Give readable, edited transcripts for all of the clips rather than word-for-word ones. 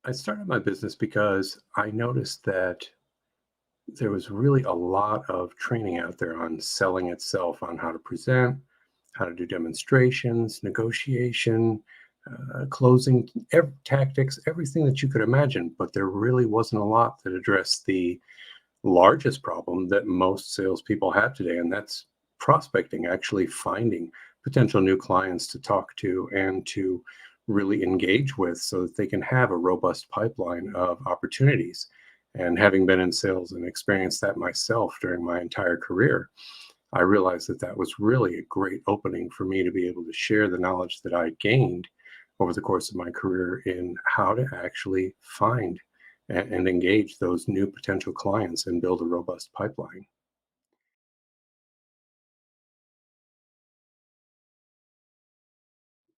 I started my business because I noticed that there was really a lot of training out there on selling itself, on how to present, how to do demonstrations, negotiation, closing tactics, everything that you could imagine. But there really wasn't a lot that addressed the largest problem that most salespeople have today, and that's prospecting, actually finding potential new clients to talk to and to really engage with so that they can have a robust pipeline of opportunities. And having been in sales and experienced that myself during my entire career, I realized that that was really a great opening for me to be able to share the knowledge that I gained over the course of my career in how to actually find and engage those new potential clients and build a robust pipeline.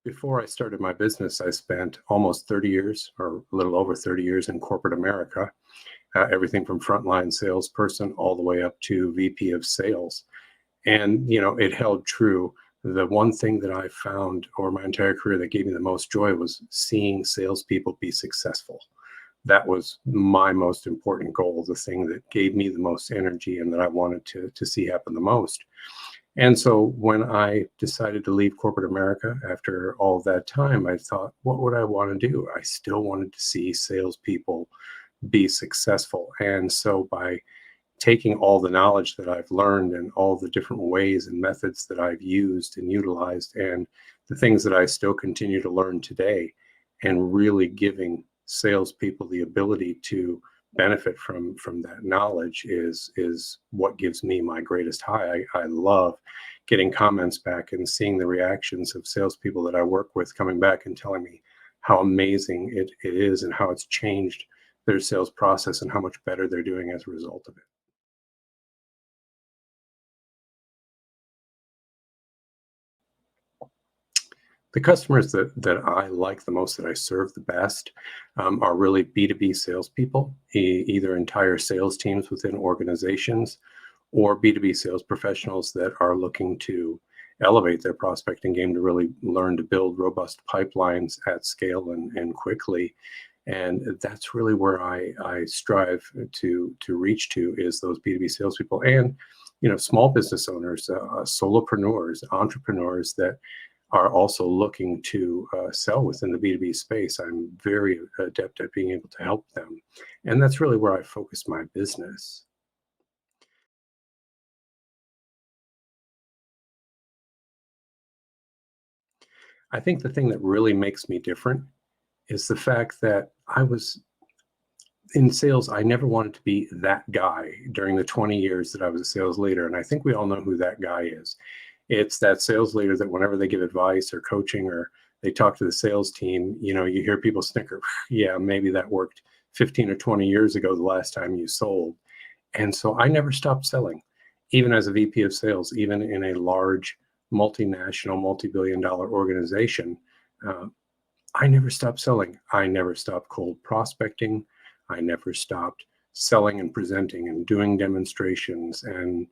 Before I started my business, I spent almost 30 years or a little over 30 years in corporate America, everything from frontline salesperson all the way up to VP of sales. And, it held true. The one thing that I found over my entire career that gave me the most joy was seeing salespeople be successful. That was my most important goal, the thing that gave me the most energy and that I wanted to see happen the most. And so when I decided to leave corporate America after all of that time, I thought, what would I want to do? I still wanted to see salespeople be successful. And so by taking all the knowledge that I've learned and all the different ways and methods that I've used and utilized, and the things that I still continue to learn today, and really giving salespeople the ability to benefit from that knowledge is what gives me my greatest high. I love getting comments back and seeing the reactions of salespeople that I work with coming back and telling me how amazing it is and how it's changed their sales process and how much better they're doing as a result of it. The customers that I like the most, that I serve the best, are really B2B salespeople, either entire sales teams within organizations or B2B sales professionals that are looking to elevate their prospecting game to really learn to build robust pipelines at scale and quickly. And that's really where I strive to reach to is those B2B salespeople and small business owners, solopreneurs, entrepreneurs that are also looking to sell within the B2B space. I'm very adept at being able to help them. And that's really where I focus my business. I think the thing that really makes me different is the fact that I was in sales. I never wanted to be that guy during the 20 years that I was a sales leader. And I think we all know who that guy is. It's that sales leader that whenever they give advice or coaching or they talk to the sales team, you hear people snicker, yeah, maybe that worked 15 or 20 years ago, the last time you sold. And so I never stopped selling, even as a VP of sales, even in a large multinational, multi-billion dollar organization. Uh, I never stopped selling. I never stopped cold prospecting. I never stopped selling and presenting and doing demonstrations and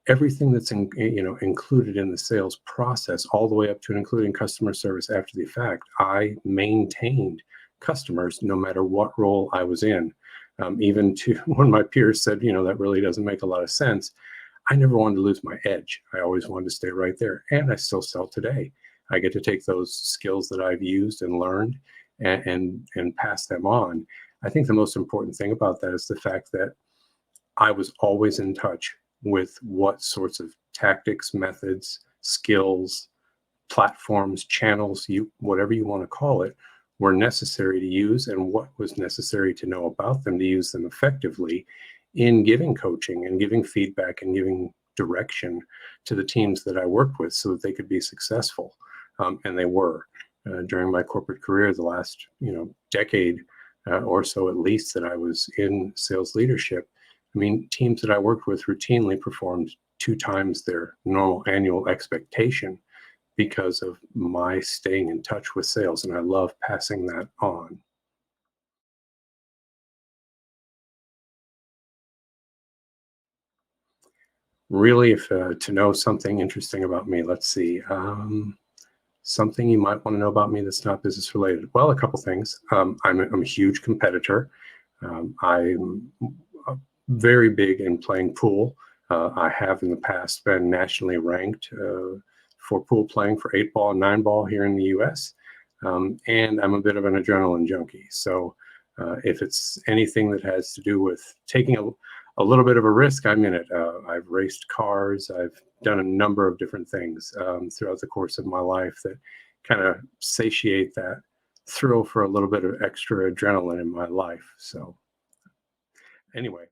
everything that's included in the sales process, all the way up to and including customer service after the fact. I maintained customers no matter what role I was in. Even to when my peers said, that really doesn't make a lot of sense. I never wanted to lose my edge. I always wanted to stay right there, and I still sell today. I get to take those skills that I've used and learned and pass them on. I think the most important thing about that is the fact that I was always in touch with what sorts of tactics, methods, skills, platforms, channels, you whatever you want to call it, were necessary to use and what was necessary to know about them to use them effectively in giving coaching and giving feedback and giving direction to the teams that I worked with so that they could be successful. And they were. During my corporate career, the last decade or so at least that I was in sales leadership. I mean, teams that I worked with routinely performed two times their normal annual expectation because of my staying in touch with sales, and I love passing that on. Really, if to know something interesting about me, let's see. something you might want to know about me that's not business related? Well, a couple things. I'm a huge competitor. I'm very big in playing pool. I have in the past been nationally ranked for pool playing for 8 ball and 9 ball here in the US. And I'm a bit of an adrenaline junkie. So if it's anything that has to do with taking a little bit of a risk, I'm in it. I've raced cars. I've done a number of different things throughout the course of my life that kind of satiate that thrill for a little bit of extra adrenaline in my life. So anyway,